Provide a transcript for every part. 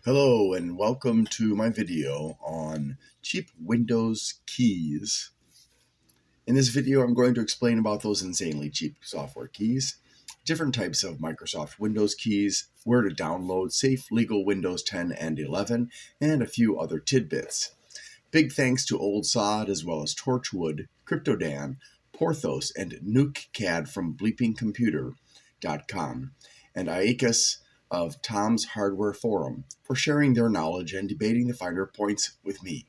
Hello and welcome to my video on cheap Windows keys. In this video, I'm going to explain about those insanely cheap software keys, different types of Microsoft Windows keys, where to download safe legal Windows 10 and 11, and a few other tidbits. Big thanks to Old Sod as well as Torchwood, CryptoDan, Porthos, and NukeCAD from bleepingcomputer.com, and Iacus of Tom's Hardware Forum for sharing their knowledge and debating the finer points with me.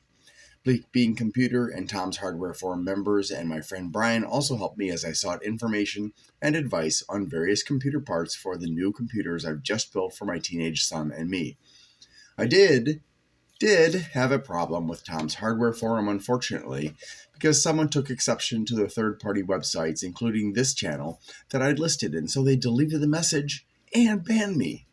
Bleeping Computer and Tom's Hardware Forum members and my friend Brian also helped me as I sought information and advice on various computer parts for the new computers I've just built for my teenage son and me. I did have a problem with Tom's Hardware Forum, unfortunately, because someone took exception to the third-party websites, including this channel, that I'd listed, and so they deleted the message and banned me.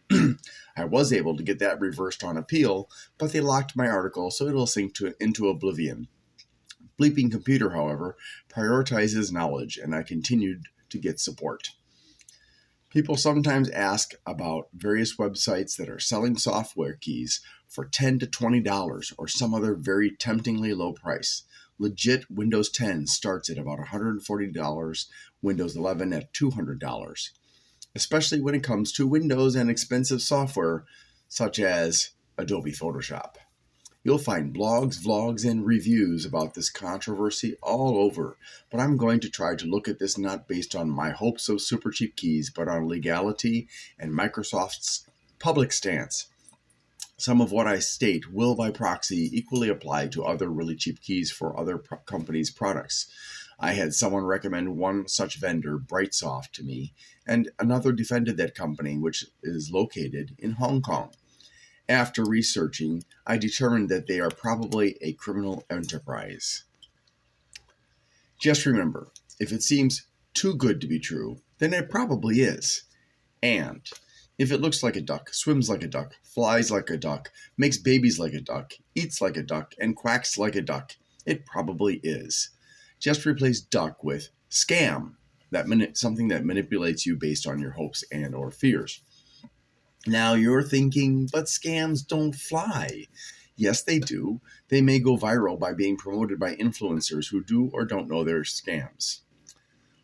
I was able to get that reversed on appeal, but they locked my article, so it'll sink into oblivion. Bleeping Computer, however, prioritizes knowledge, and I continued to get support. People sometimes ask about various websites that are selling software keys for $10 to $20 or some other very temptingly low price. Legit Windows 10 starts at about $140, Windows 11 at $200. Especially when it comes to Windows and expensive software such as Adobe Photoshop. You'll find blogs, vlogs, and reviews about this controversy all over, but I'm going to try to look at this not based on my hopes of super cheap keys, but on legality and Microsoft's public stance. Some of what I state will by proxy equally apply to other really cheap keys for other companies' products. I had someone recommend one such vendor, BryteSoft, to me, and another defended that company, which is located in Hong Kong. After researching, I determined that they are probably a criminal enterprise. Just remember, if it seems too good to be true, then it probably is. And if it looks like a duck, swims like a duck, flies like a duck, makes babies like a duck, eats like a duck, and quacks like a duck, it probably is. Just replace duck with scam, something that manipulates you based on your hopes and or fears. Now you're thinking, but scams don't fly. Yes, they do. They may go viral by being promoted by influencers who do or don't know they're scams.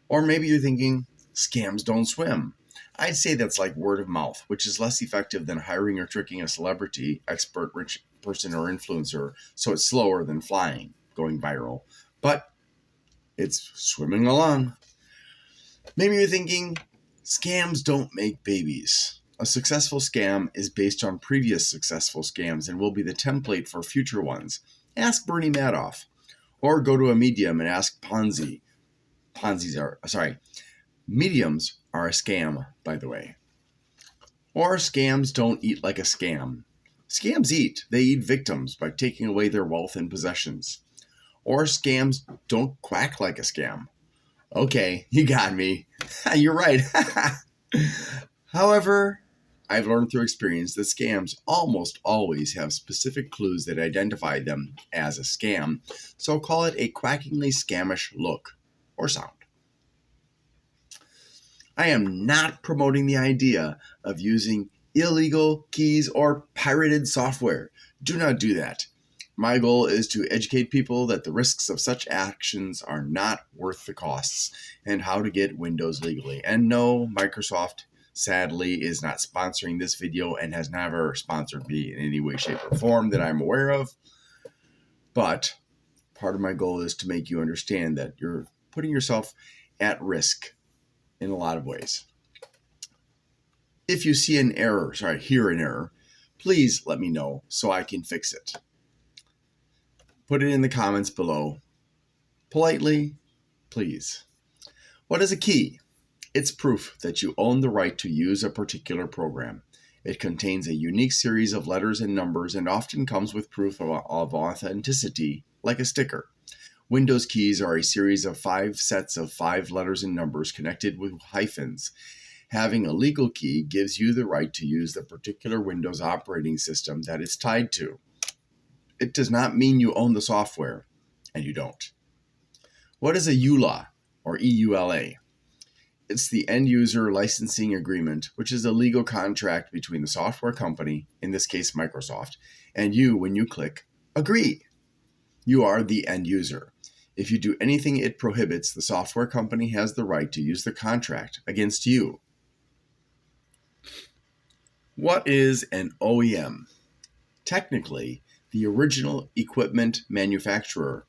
Or maybe you're thinking, scams don't swim. I'd say that's like word of mouth, which is less effective than hiring or tricking a celebrity, expert, rich person, or influencer, so it's slower than flying, going viral. But it's swimming along. Maybe you're thinking, scams don't make babies. A successful scam is based on previous successful scams and will be the template for future ones. Ask Bernie Madoff. Or go to a medium and ask Ponzi. Mediums are a scam, by the way. Or scams don't eat like a scam. Scams eat. They eat victims by taking away their wealth and possessions. Or scams don't quack like a scam. Okay, you got me. You're right. However, I've learned through experience that scams almost always have specific clues that identify them as a scam, so call it a quackingly scamish look or sound. I am not promoting the idea of using illegal keys or pirated software. Do not do that. My goal is to educate people that the risks of such actions are not worth the costs and how to get Windows legally. And no, Microsoft, sadly, is not sponsoring this video and has never sponsored me in any way, shape, or form that I'm aware of. But part of my goal is to make you understand that you're putting yourself at risk in a lot of ways. If you see an error, hear an error, please let me know so I can fix it. Put it in the comments below. Politely, please. What is a key? It's proof that you own the right to use a particular program. It contains a unique series of letters and numbers and often comes with proof of authenticity, like a sticker. Windows keys are a series of 5 sets of 5 letters and numbers connected with hyphens. Having a legal key gives you the right to use the particular Windows operating system that it's tied to. It does not mean you own the software, and you don't. What is a EULA or EULA? It's the end user licensing agreement, which is a legal contract between the software company, in this case Microsoft, and you when you click agree. You are the end user. If you do anything it prohibits, the software company has the right to use the contract against you. What is an OEM? Technically, the original equipment manufacturer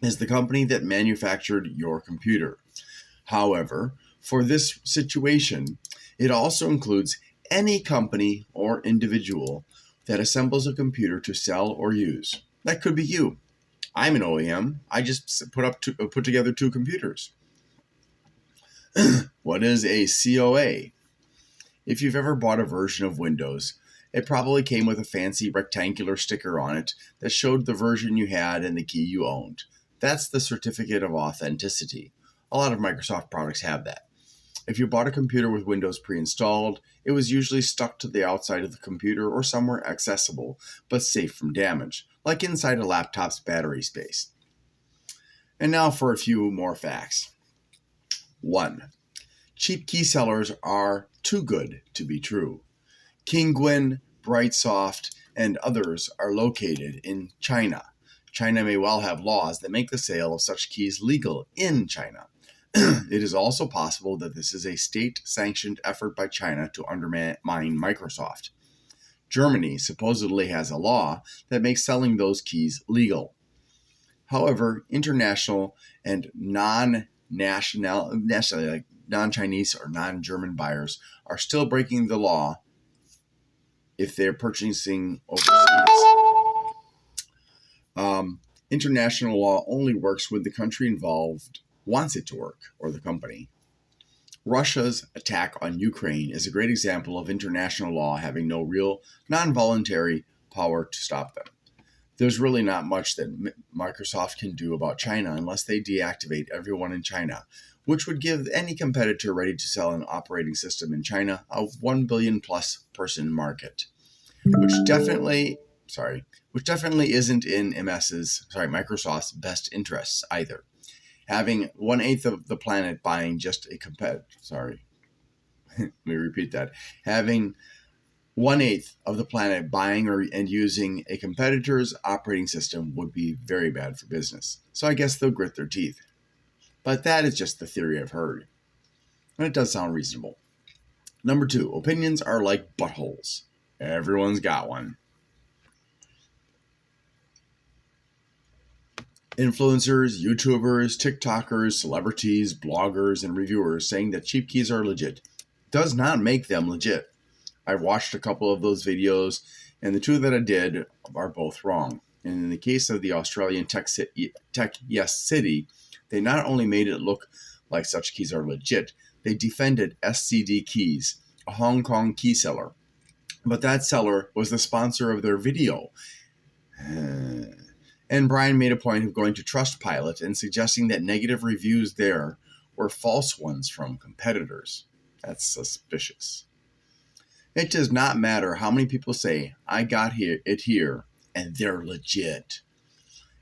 is the company that manufactured your computer. However, for this situation, it also includes any company or individual that assembles a computer to sell or use. That could be you. I'm an OEM. I just put together two computers. What is a COA? If you've ever bought a version of Windows, it probably came with a fancy rectangular sticker on it that showed the version you had and the key you owned. That's the certificate of authenticity. A lot of Microsoft products have that. If you bought a computer with Windows pre-installed, it was usually stuck to the outside of the computer or somewhere accessible, but safe from damage, like inside a laptop's battery space. And now for a few more facts. 1. Cheap key sellers are too good to be true. Kinguin, BryteSoft, and others are located in China. China may well have laws that make the sale of such keys legal in China. It is also possible that this is a state-sanctioned effort by China to undermine Microsoft. Germany supposedly has a law that makes selling those keys legal. However, international and non-Chinese or non-German buyers are still breaking the law if they're purchasing overseas. International law only works when the country involved wants it to work, or the company. Russia's attack on Ukraine is a great example of international law having no real non-voluntary power to stop them. There's really not much that Microsoft can do about China unless they deactivate everyone in China, which would give any competitor ready to sell an operating system in China a 1 billion plus person market, which definitely isn't in Microsoft's best interests either. Having 1/8 of the planet buying just a Having 1/8 of the planet buying and using a competitor's operating system would be very bad for business. So I guess they'll grit their teeth. But that is just the theory I've heard. And it does sound reasonable. Number 2, opinions are like buttholes. Everyone's got one. Influencers, YouTubers, TikTokers, celebrities, bloggers, and reviewers saying that cheap keys are legit does not make them legit. I've watched a couple of those videos, and the two that I did are both wrong. And in the case of the Australian Tech Yes City, they not only made it look like such keys are legit, they defended SCDKeys, a Hong Kong key seller. But that seller was the sponsor of their video. And Brian made a point of going to Trustpilot and suggesting that negative reviews there were false ones from competitors. That's suspicious. It does not matter how many people say, I got it here, and they're legit.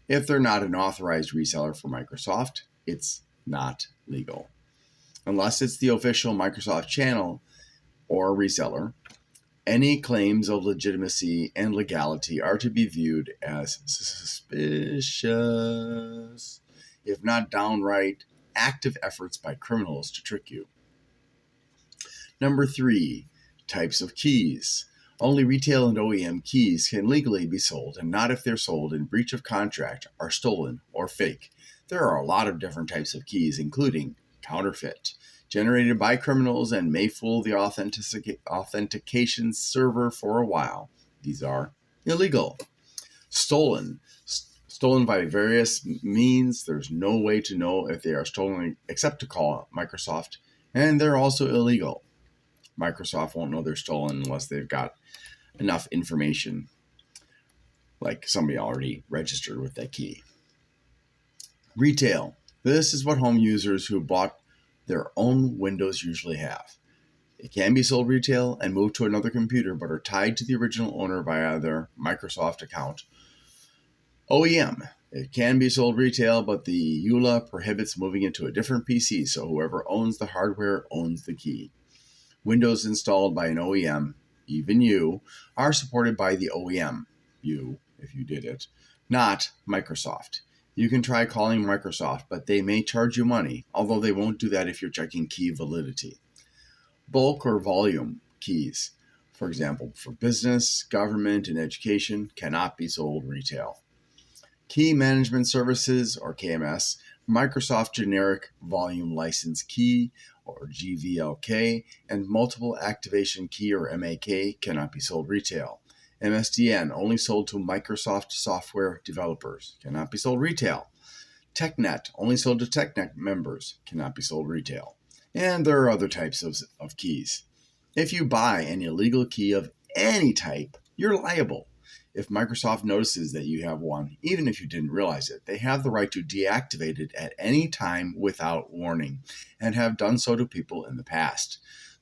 If they're not an authorized reseller for Microsoft, it's not legal. Unless it's the official Microsoft channel or reseller, any claims of legitimacy and legality are to be viewed as suspicious, if not downright active efforts by criminals to trick you. Number 3, types of keys. Only retail and OEM keys can legally be sold, and not if they're sold in breach of contract, are stolen, or fake. There are a lot of different types of keys, including counterfeit, generated by criminals and may fool the authentication server for a while. These are illegal. Stolen by various means. There's no way to know if they are stolen except to call Microsoft, and they're also illegal. Microsoft won't know they're stolen unless they've got enough information, like somebody already registered with that key. Retail. This is what home users who bought their own Windows usually have. It can be sold retail and moved to another computer, but are tied to the original owner via their Microsoft account. OEM. It can be sold retail, but the EULA prohibits moving into a different PC, so whoever owns the hardware owns the key. Windows installed by an OEM, even you, are supported by the OEM, you, if you did it, not Microsoft. You can try calling Microsoft, but they may charge you money, although they won't do that if you're checking key validity. Bulk or volume keys, for example, for business, government, and education, cannot be sold retail. Key Management Services, or KMS, Microsoft Generic Volume License Key, or GVLK, and Multiple Activation Key, or MAK, cannot be sold retail. MSDN, only sold to Microsoft software developers, cannot be sold retail. TechNet, only sold to TechNet members, cannot be sold retail. And there are other types of keys. If you buy an illegal key of any type, you're liable. If Microsoft notices that you have one, even if you didn't realize it, they have the right to deactivate it at any time without warning, and have done so to people in the past.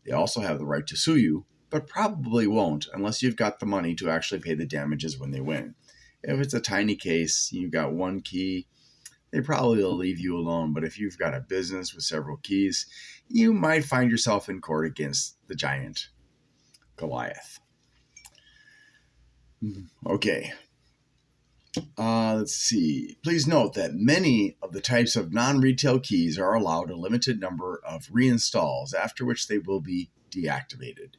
They also have the right to sue you, but probably won't unless you've got the money to actually pay the damages when they win. If it's a tiny case, you've got one key, they probably will leave you alone, but if you've got a business with several keys, you might find yourself in court against the giant Goliath. Okay. Let's see. Please note that many of the types of non-retail keys are allowed a limited number of reinstalls, after which they will be deactivated.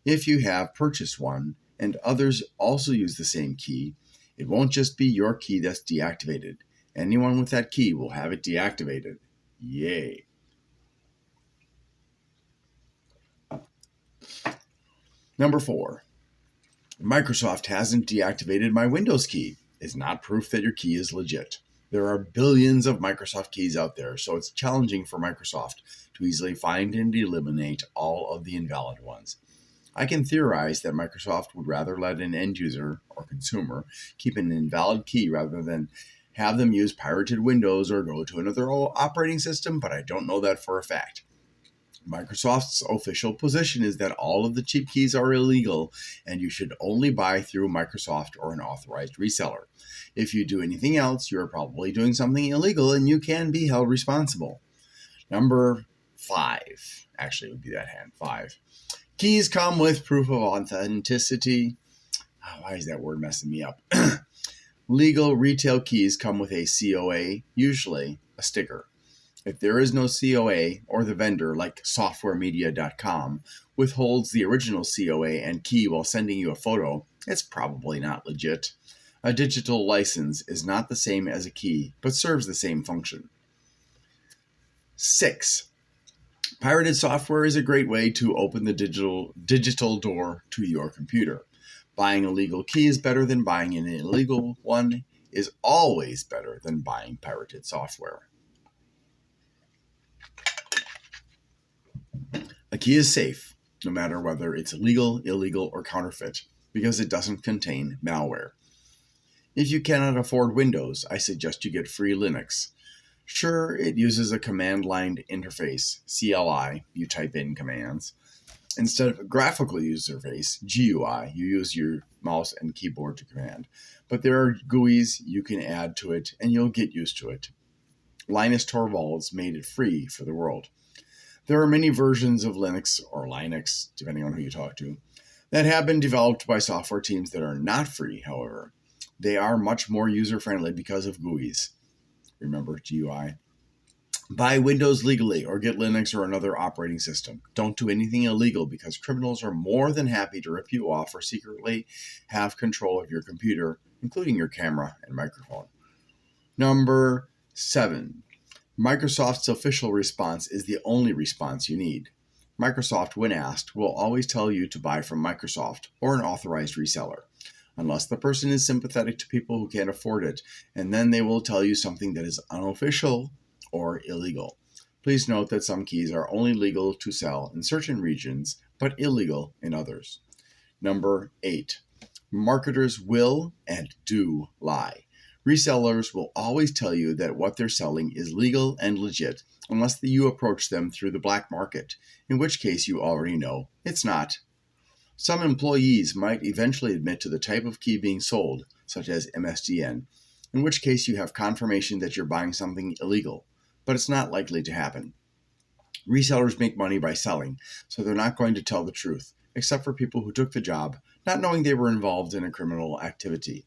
If you have purchased one and others also use the same key, it won't just be your key that's deactivated. Anyone with that key will have it deactivated. Yay. Number 4. Microsoft hasn't deactivated my Windows key is not proof that your key is legit. There are billions of Microsoft keys out there, so it's challenging for Microsoft to easily find and eliminate all of the invalid ones. I can theorize that Microsoft would rather let an end user or consumer keep an invalid key rather than have them use pirated Windows or go to another operating system, but I don't know that for a fact. Microsoft's official position is that all of the cheap keys are illegal and you should only buy through Microsoft or an authorized reseller. If you do anything else, you're probably doing something illegal and you can be held responsible. Number 5, actually it would be that hand, 5. Keys come with proof of authenticity. Why is that word messing me up? Legal retail keys come with a COA, usually a sticker. If there is no COA, or the vendor, like SoftwareMedia.com, withholds the original COA and key while sending you a photo, it's probably not legit. A digital license is not the same as a key, but serves the same function. 6. Pirated software is a great way to open the digital door to your computer. Buying a legal key is better than buying an illegal one, is always better than buying pirated software. A key is safe, no matter whether it's legal, illegal, or counterfeit, because it doesn't contain malware. If you cannot afford Windows, I suggest you get free Linux. Sure, it uses a command-line interface, CLI, you type in commands. Instead of a graphical user interface, GUI, you use your mouse and keyboard to command. But there are GUIs you can add to it, and you'll get used to it. Linus Torvalds made it free for the world. There are many versions of Linux, or Linux, depending on who you talk to, that have been developed by software teams that are not free, however. They are much more user-friendly because of GUIs. Remember, GUI. Buy Windows legally or get Linux or another operating system. Don't do anything illegal because criminals are more than happy to rip you off or secretly have control of your computer, including your camera and microphone. Number 7. Microsoft's official response is the only response you need. Microsoft, when asked, will always tell you to buy from Microsoft or an authorized reseller, unless the person is sympathetic to people who can't afford it, and then they will tell you something that is unofficial or illegal. Please note that some keys are only legal to sell in certain regions, but illegal in others. Number 8. Marketers will and do lie. Resellers will always tell you that what they're selling is legal and legit unless you approach them through the black market, in which case you already know it's not. Some employees might eventually admit to the type of key being sold, such as MSDN, in which case you have confirmation that you're buying something illegal, but it's not likely to happen. Resellers make money by selling, so they're not going to tell the truth, except for people who took the job, not knowing they were involved in a criminal activity.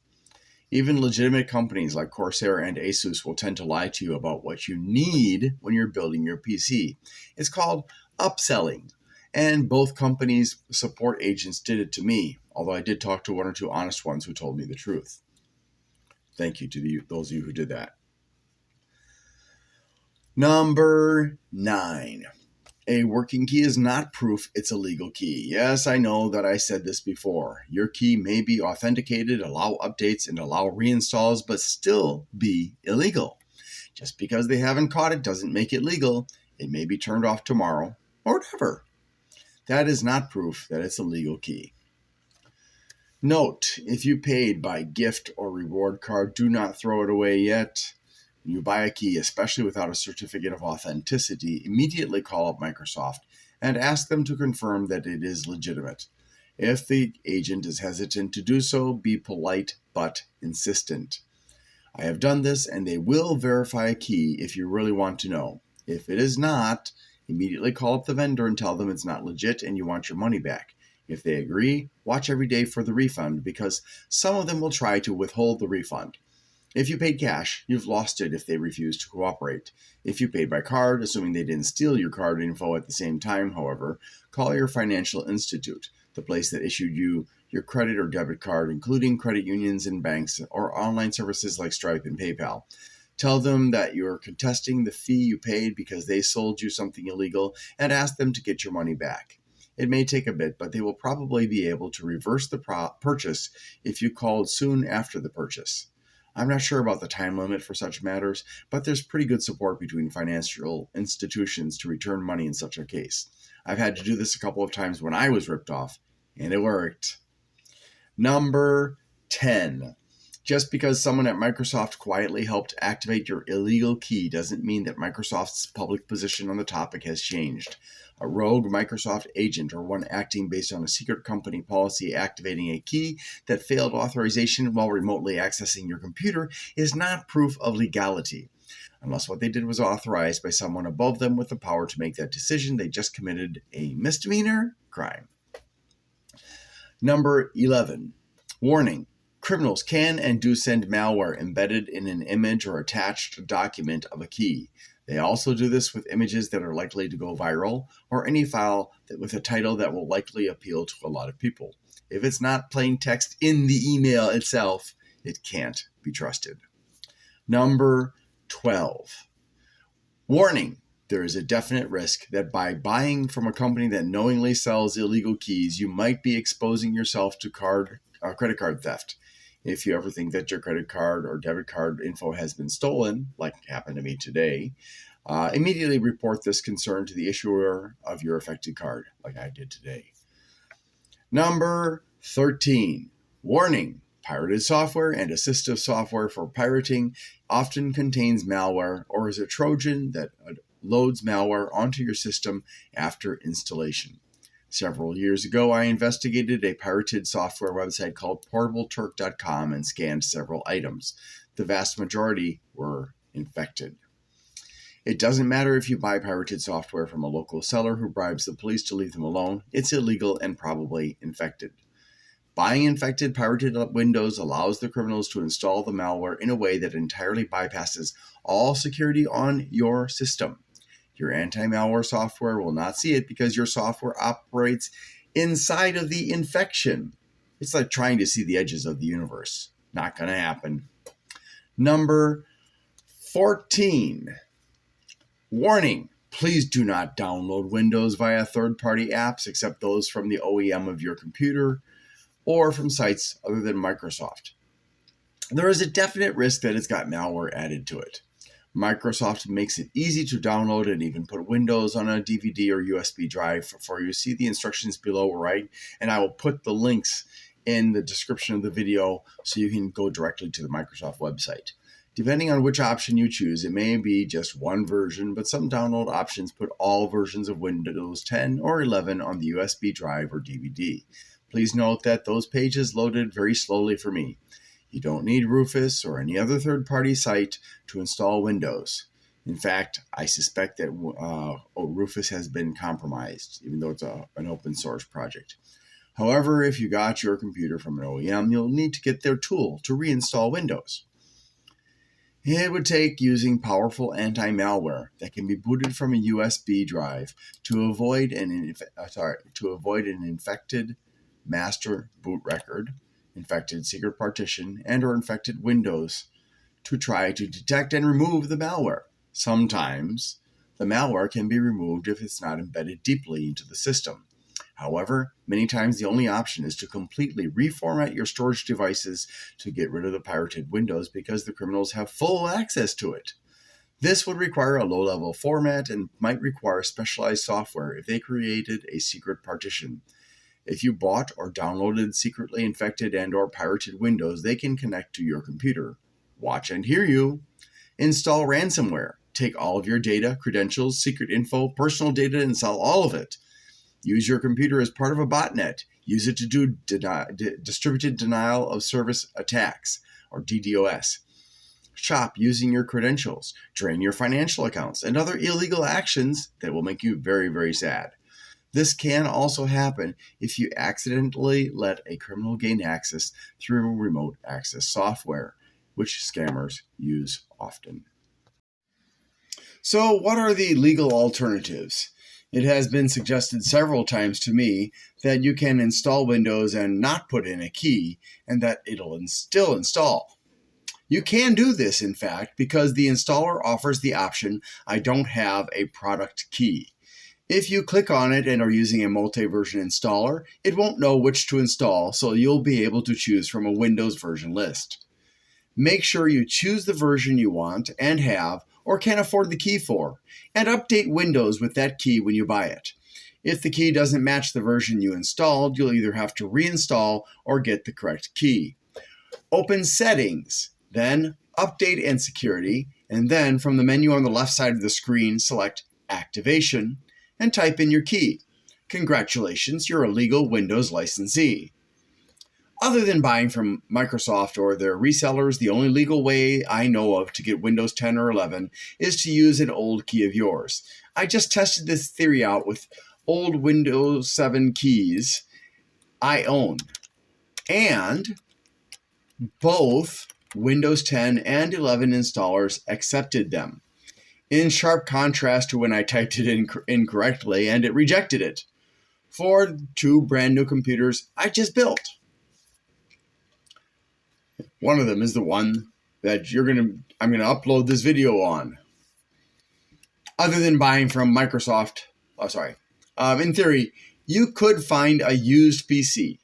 Even legitimate companies like Corsair and Asus will tend to lie to you about what you need when you're building your PC. It's called upselling, and both companies' support agents did it to me, although I did talk to one or two honest ones who told me the truth. Thank you to those of you who did that. Number 9. A working key is not proof it's a legal key. Yes, I know that I said this before. Your key may be authenticated, allow updates, and allow reinstalls, but still be illegal. Just because they haven't caught it doesn't make it legal. It may be turned off tomorrow or never. That is not proof that it's a legal key. Note, if you paid by gift or reward card, do not throw it away yet. When you buy a key, especially without a certificate of authenticity, immediately call up Microsoft and ask them to confirm that it is legitimate. If the agent is hesitant to do so, be polite but insistent. I have done this, and they will verify a key if you really want to know. If it is not, immediately call up the vendor and tell them it's not legit and you want your money back. If they agree, watch every day for the refund, because some of them will try to withhold the refund. If you paid cash, you've lost it if they refuse to cooperate. If you paid by card, assuming they didn't steal your card info at the same time, however, call your financial institute, the place that issued you your credit or debit card, including credit unions and banks or online services like Stripe and PayPal. Tell them that you're contesting the fee you paid because they sold you something illegal, and ask them to get your money back. It may take a bit, but they will probably be able to reverse the purchase if you called soon after the purchase. I'm not sure about the time limit for such matters, but there's pretty good support between financial institutions to return money in such a case. I've had to do this a couple of times when I was ripped off, and it worked. Number 10. Just because someone at Microsoft quietly helped activate your illegal key doesn't mean that Microsoft's public position on the topic has changed. A rogue Microsoft agent, or one acting based on a secret company policy activating a key that failed authorization while remotely accessing your computer, is not proof of legality. Unless what they did was authorized by someone above them with the power to make that decision, they just committed a misdemeanor crime. Number 11. Warning. Criminals can and do send malware embedded in an image or attached document of a key. They also do this with images that are likely to go viral, or any file with a title that will likely appeal to a lot of people. If it's not plain text in the email itself, it can't be trusted. Number 12. Warning. There is a definite risk that by buying from a company that knowingly sells illegal keys, you might be exposing yourself to credit card theft. If you ever think that your credit card or debit card info has been stolen, like happened to me today, immediately report this concern to the issuer of your affected card, like I did today. Number 13. Warning. Pirated software and assistive software for pirating often contains malware or is a Trojan that loads malware onto your system after installation. Several years ago, I investigated a pirated software website called portableturk.com and scanned several items. The vast majority were infected. It doesn't matter if you buy pirated software from a local seller who bribes the police to leave them alone. It's illegal and probably infected. Buying infected pirated Windows allows the criminals to install the malware in a way that entirely bypasses all security on your system. Your anti-malware software will not see it because your software operates inside of the infection. It's like trying to see the edges of the universe. Not going to happen. Number 14. Warning. Please do not download Windows via third-party apps except those from the OEM of your computer or from sites other than Microsoft. There is a definite risk that it's got malware added to it. Microsoft makes it easy to download and even put Windows on a DVD or USB drive for you. See the instructions below, right? And I will put the links in the description of the video so you can go directly to the Microsoft website. Depending on which option you choose, it may be just one version, but some download options put all versions of Windows 10 or 11 on the USB drive or DVD. Please note that those pages loaded very slowly for me. You don't need Rufus or any other third-party site to install Windows. In fact, I suspect that Rufus has been compromised, even though it's an open source project. However, if you got your computer from an OEM, you'll need to get their tool to reinstall Windows. It would take using powerful anti-malware that can be booted from a USB drive to avoid an infected master boot record, infected secret partition, and/or infected Windows to try to detect and remove the malware. Sometimes the malware can be removed if it's not embedded deeply into the system. However, many times the only option is to completely reformat your storage devices to get rid of the pirated Windows because the criminals have full access to it. This would require a low-level format and might require specialized software if they created a secret partition. If you bought or downloaded secretly infected and/or pirated Windows, they can connect to your computer, watch and hear you, install ransomware, take all of your data, credentials, secret info, personal data, and sell all of it. Use your computer as part of a botnet. Use it to do distributed denial of service attacks, or DDoS. Shop using your credentials, drain your financial accounts, and other illegal actions that will make you very, very sad. This can also happen if you accidentally let a criminal gain access through remote access software, which scammers use often. So, what are the legal alternatives? It has been suggested several times to me that you can install Windows and not put in a key, and that it'll still install. You can do this, in fact, because the installer offers the option, I don't have a product key. If you click on it and are using a multi-version installer, it won't know which to install, so you'll be able to choose from a Windows version list. Make sure you choose the version you want and have, or can afford the key for, and update Windows with that key when you buy it. If the key doesn't match the version you installed, you'll either have to reinstall or get the correct key. Open Settings, then Update and Security, and then from the menu on the left side of the screen, select Activation, and type in your key. Congratulations, you're a legal Windows licensee. Other than buying from Microsoft or their resellers, the only legal way I know of to get Windows 10 or 11 is to use an old key of yours. I just tested this theory out with old Windows 7 keys I own, and both Windows 10 and 11 installers accepted them, in sharp contrast to when I typed it in incorrectly and it rejected it, for 2 brand new computers I just built. One of them is the one that I'm going to upload this video on. Other than buying from Microsoft, in theory, you could find a used PC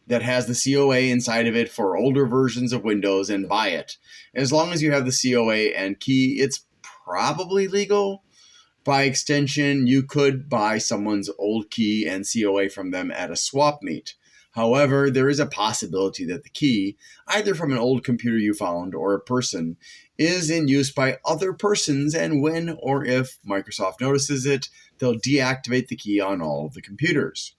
that has the COA inside of it for older versions of Windows and buy it. As long as you have the COA and key, it's probably legal. By extension, you could buy someone's old key and COA from them at a swap meet. However, there is a possibility that the key, either from an old computer you found or a person, is in use by other persons, and when or if Microsoft notices it, they'll deactivate the key on all of the computers.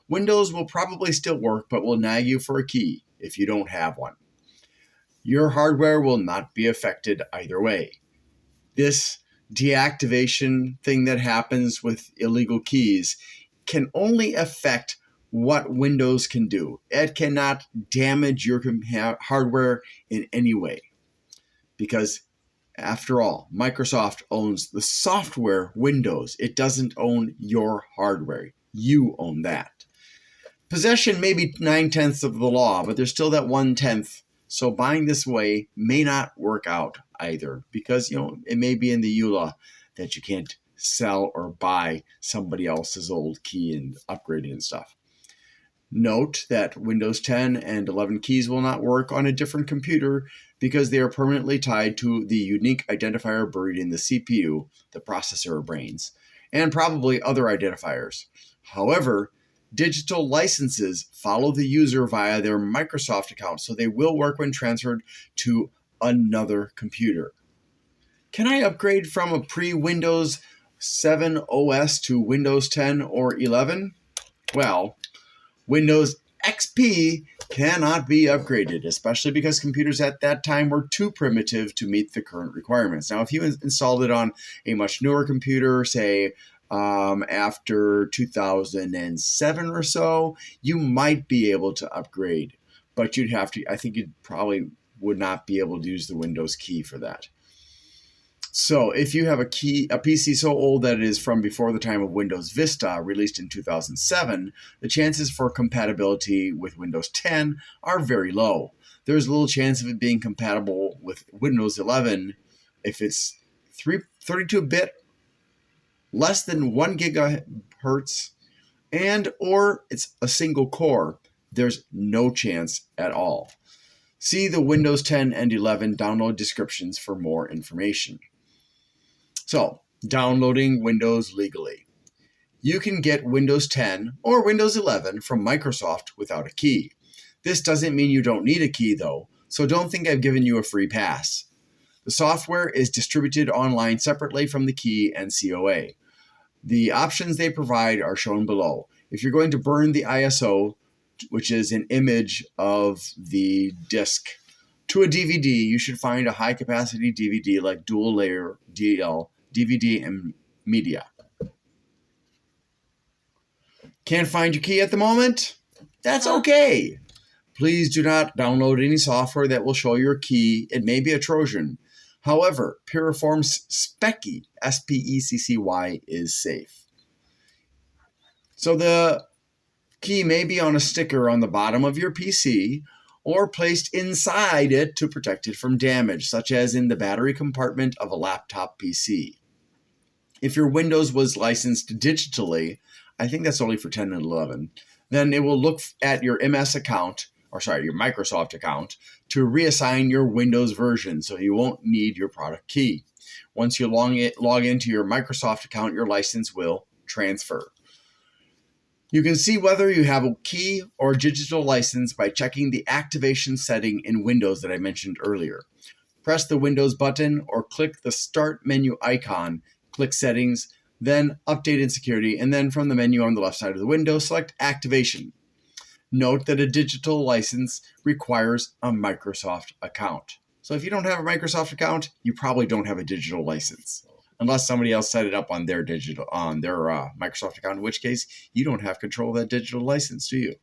Windows will probably still work, but will nag you for a key if you don't have one. Your hardware will not be affected either way. This deactivation thing that happens with illegal keys can only affect what Windows can do. It cannot damage your hardware in any way, because after all, Microsoft owns the software Windows. It doesn't own your hardware. You own that. Possession may be 9/10 of the law, but there's still that 1/10. So buying this way may not work out either, because it may be in the EULA that you can't sell or buy somebody else's old key and upgrade it and stuff. Note that Windows 10 and 11 keys will not work on a different computer because they are permanently tied to the unique identifier buried in the CPU, the processor brains, and probably other identifiers. However, digital licenses follow the user via their Microsoft account, so they will work when transferred to another computer. Can I upgrade from a pre-Windows 7 OS to Windows 10 or 11? Well, Windows XP cannot be upgraded, especially because computers at that time were too primitive to meet the current requirements. Now, if you installed it on a much newer computer, say after 2007 or so, you might be able to upgrade, but you'd have to, I think you'd probably would not be able to use the Windows key for that. So if you have a PC so old that it is from before the time of Windows Vista, released in 2007, the chances for compatibility with Windows 10 are very low. There's little chance of it being compatible with Windows 11 if it's 32-bit, less than 1 gigahertz, and or it's a single core. There's no chance at all. See the Windows 10 and 11 download descriptions for more information. So, downloading Windows legally. You can get Windows 10 or Windows 11 from Microsoft without a key. This doesn't mean you don't need a key though, so don't think I've given you a free pass. The software is distributed online separately from the key and COA. The options they provide are shown below. If you're going to burn the ISO, which is an image of the disk, to a DVD, you should find a high-capacity DVD like dual-layer DL, DVD, and media. Can't find your key at the moment? That's okay. Please do not download any software that will show your key. It may be a Trojan. However, Piriform's Speccy, S-P-E-C-C-Y, is safe. So the key may be on a sticker on the bottom of your PC or placed inside it to protect it from damage, such as in the battery compartment of a laptop PC. If your Windows was licensed digitally, I think that's only for 10 and 11, then it will look at your MS account, your Microsoft account, to reassign your Windows version so you won't need your product key. Once you log into your Microsoft account, your license will transfer. You can see whether you have a key or digital license by checking the activation setting in Windows that I mentioned earlier. Press the Windows button or click the Start menu icon, click Settings, then Update and Security, and then from the menu on the left side of the window, select Activation. Note that a digital license requires a Microsoft account. So if you don't have a Microsoft account, you probably don't have a digital license. Unless somebody else set it up on their Microsoft account, in which case you don't have control of that digital license, do you?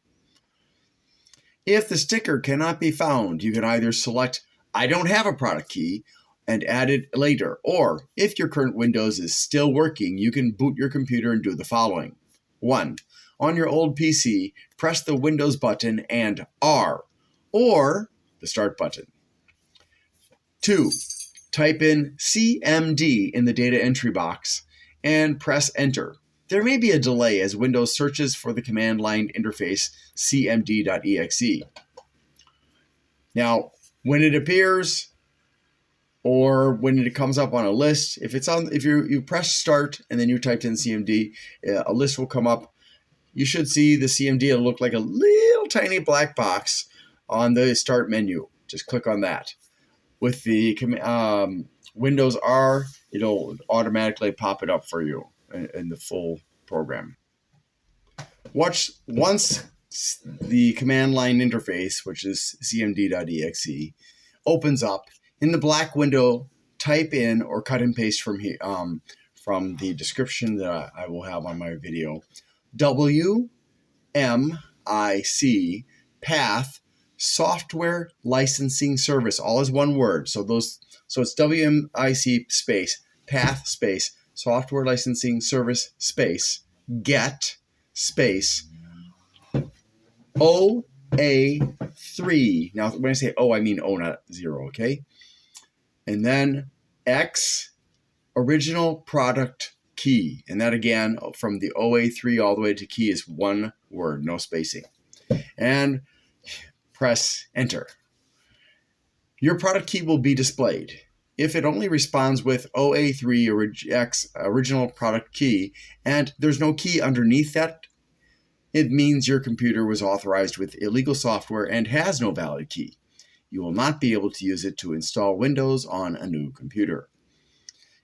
If the sticker cannot be found, you can either select I don't have a product key and add it later, or if your current Windows is still working, you can boot your computer and do the following. 1. On your old PC, press the Windows button and R, or the Start button. 2. Type in cmd in the data entry box and press Enter. There may be a delay as Windows searches for the command line interface cmd.exe. Now, when it appears or when it comes up on a list, if you press Start and then you typed in cmd, a list will come up. You should see the cmd. It'll look like a little tiny black box on the Start menu. Just click on that. With the Windows R, it'll automatically pop it up for you in the full program. Once the command line interface, which is cmd.exe, opens up, in the black window, type in or cut and paste from the description that I will have on my video, wmic path Software Licensing Service, all is one word. So it's WMIC space, path space, Software Licensing Service space, get space, OA3. Now, when I say O, I mean O, not 0, okay? And then X, original product key. And that, again, from the OA3 all the way to key is one word, no spacing. And press Enter. Your product key will be displayed. If it only responds with OA3 or X original product key and there's no key underneath that, it means your computer was authorized with illegal software and has no valid key. You will not be able to use it to install Windows on a new computer.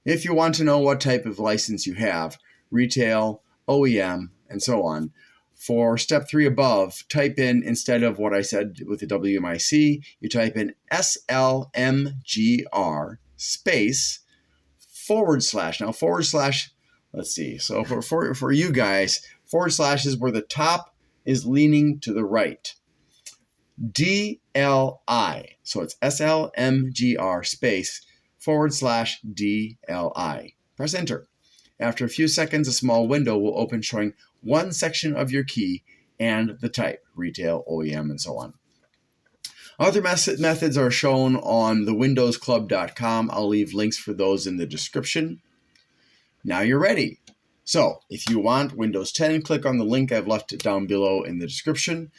If you want to know what type of license you have, retail, OEM, and so on, For step 3 above, type in, instead of what I said with the wmic, you type in slmgr space /. Now /, let's see. So for you guys, / is where the top is leaning to the right. DLI. So it's slmgr space / DLI. Press enter. After a few seconds, a small window will open showing one section of your key and the type, retail, OEM, and so on. Other methods are shown on the windowsclub.com. I'll leave links for those in the description. Now you're ready. So if you want Windows 10, click on the link I've left down below in the description.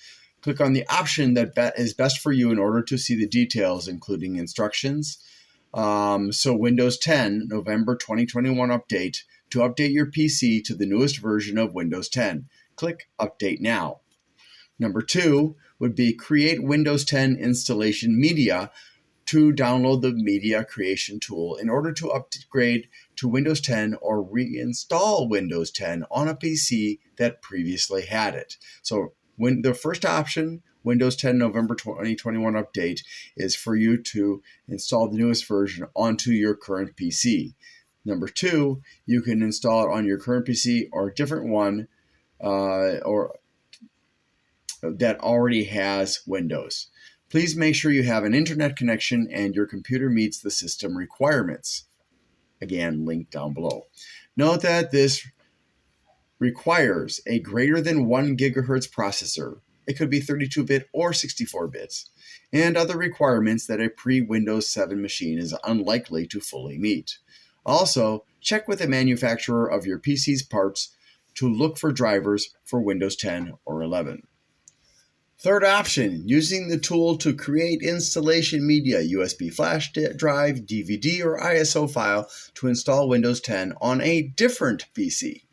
Click on the option that is best for you in order to see the details, including instructions. So Windows 10, November 2021 update, to update your PC to the newest version of Windows 10. Click Update Now. Number 2 would be create Windows 10 installation media to download the media creation tool in order to upgrade to Windows 10 or reinstall Windows 10 on a PC that previously had it. So when the first option, Windows 10 November 2021 update, is for you to install the newest version onto your current PC. Number 2, you can install it on your current PC or a different one or that already has Windows. Please make sure you have an internet connection and your computer meets the system requirements. Again, link down below. Note that this requires a greater than 1 gigahertz processor. It could be 32-bit or 64 bits, and other requirements that a pre-Windows 7 machine is unlikely to fully meet. Also, check with the manufacturer of your PC's parts to look for drivers for Windows 10 or 11. Third option, using the tool to create installation media, USB flash drive, DVD, or ISO file to install Windows 10 on a different PC.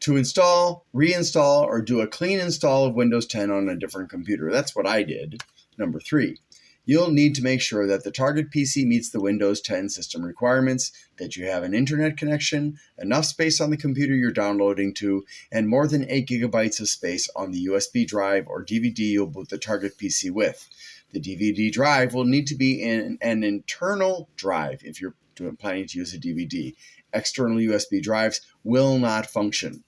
To install, reinstall, or do a clean install of Windows 10 on a different computer. That's what I did. Number 3, you'll need to make sure that the target PC meets the Windows 10 system requirements, that you have an internet connection, enough space on the computer you're downloading to, and more than 8 gigabytes of space on the USB drive or DVD you'll boot the target PC with. The DVD drive will need to be in an internal drive if you're planning to use a DVD. External USB drives will not function.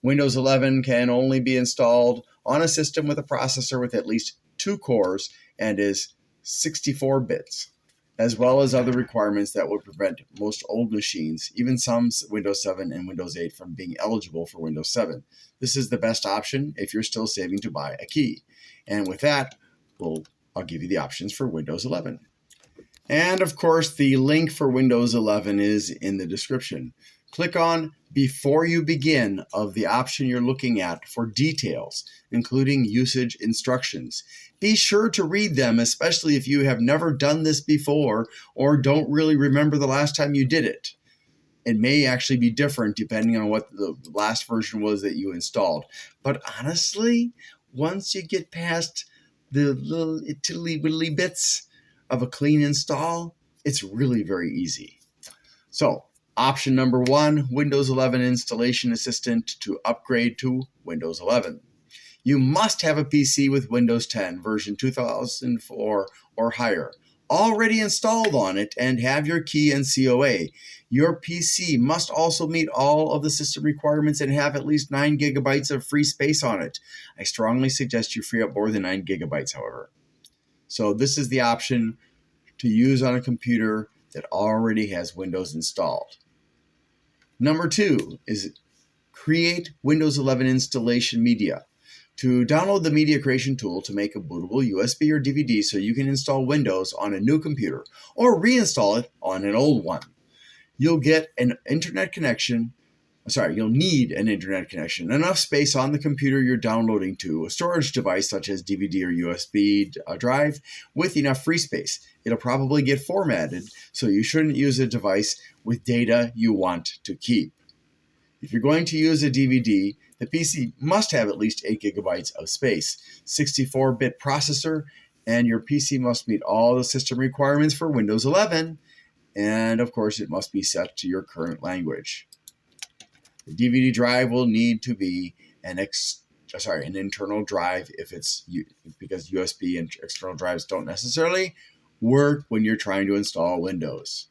Windows 11 can only be installed on a system with a processor with at least 2 cores and is 64 bits, as well as other requirements that would prevent most old machines, even some Windows 7 and Windows 8, from being eligible for Windows 7. This is the best option if you're still saving to buy a key. And with that, I'll give you the options for Windows 11. And of course, the link for Windows 11 is in the description. Click on Before You Begin of the option you're looking at for details, including usage instructions. Be sure to read them, especially if you have never done this before or don't really remember the last time you did it. It may actually be different depending on what the last version was that you installed. But honestly, once you get past the little tiddly-widdly bits of a clean install, it's really very easy. So, option number 1, Windows 11 Installation Assistant to upgrade to Windows 11. You must have a PC with Windows 10 version 2004 or higher already installed on it and have your key and COA. Your PC must also meet all of the system requirements and have at least 9 gigabytes of free space on it. I strongly suggest you free up more than 9 gigabytes, however. So this is the option to use on a computer that already has Windows installed. Number 2 is create Windows 11 installation media. To download the media creation tool to make a bootable USB or DVD so you can install Windows on a new computer or reinstall it on an old one. You'll need an internet connection, enough space on the computer you're downloading to, a storage device such as DVD or USB drive with enough free space. It'll probably get formatted, so you shouldn't use a device with data you want to keep. If you're going to use a DVD, the PC must have at least 8 gigabytes of space, 64-bit processor, and your PC must meet all the system requirements for Windows 11, and of course it must be set to your current language. The DVD drive will need to be an an internal drive if it's because USB and external drives don't necessarily work when you're trying to install Windows.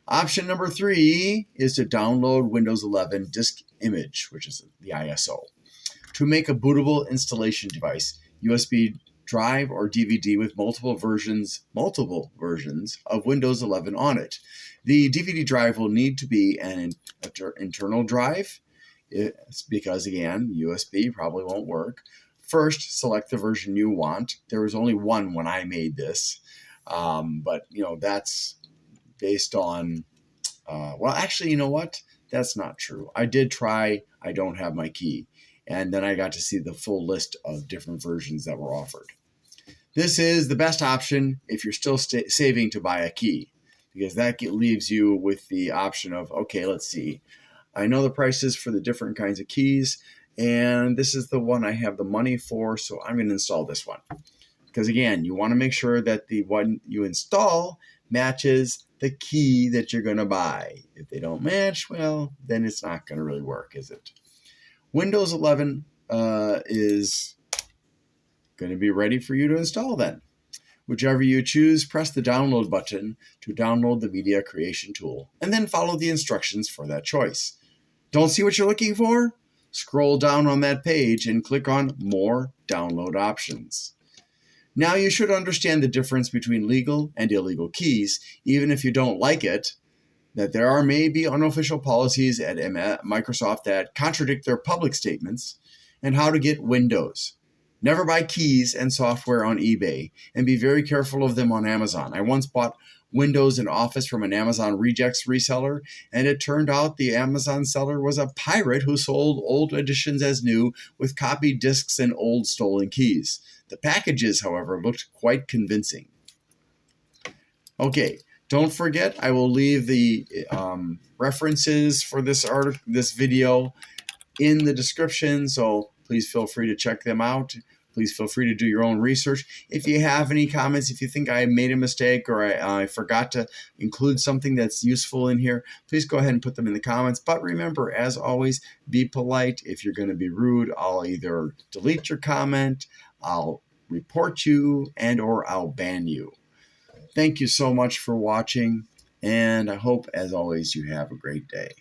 Option number 3 is to download Windows 11 disk image, which is the ISO, to make a bootable installation device, USB drive or DVD with multiple versions of Windows 11 on it. The DVD drive will need to be an internal drive. It's because, again, USB probably won't work. First, select the version you want. There was only one when I made this, but that's based on. Well, actually, you know what? That's not true. I did try. I don't have my key, and then I got to see the full list of different versions that were offered. This is the best option if you're still saving to buy a key, because that leaves you with the option of, okay, let's see. I know the prices for the different kinds of keys, and this is the one I have the money for, so I'm going to install this one. Because again, you want to make sure that the one you install matches the key that you're going to buy. If they don't match, well, then it's not going to really work, is it? Windows 11 is going to be ready for you to install then. Whichever you choose, press the download button to download the media creation tool, and then follow the instructions for that choice. Don't see what you're looking for? Scroll down on that page and click on More Download Options. Now you should understand the difference between legal and illegal keys, even if you don't like it, that there may be unofficial policies at Microsoft that contradict their public statements, and how to get Windows. Never buy keys and software on eBay, and be very careful of them on Amazon. I once bought Windows and Office from an Amazon rejects reseller, and it turned out the Amazon seller was a pirate who sold old editions as new with copied discs and old stolen keys. The packages, however, looked quite convincing. Okay, don't forget, I will leave the references for this video in the description, so please feel free to check them out. Please feel free to do your own research. If you have any comments, if you think I made a mistake or I forgot to include something that's useful in here, please go ahead and put them in the comments. But remember, as always, be polite. If you're going to be rude, I'll either delete your comment, I'll report you, or I'll ban you. Thank you so much for watching, and I hope, as always, you have a great day.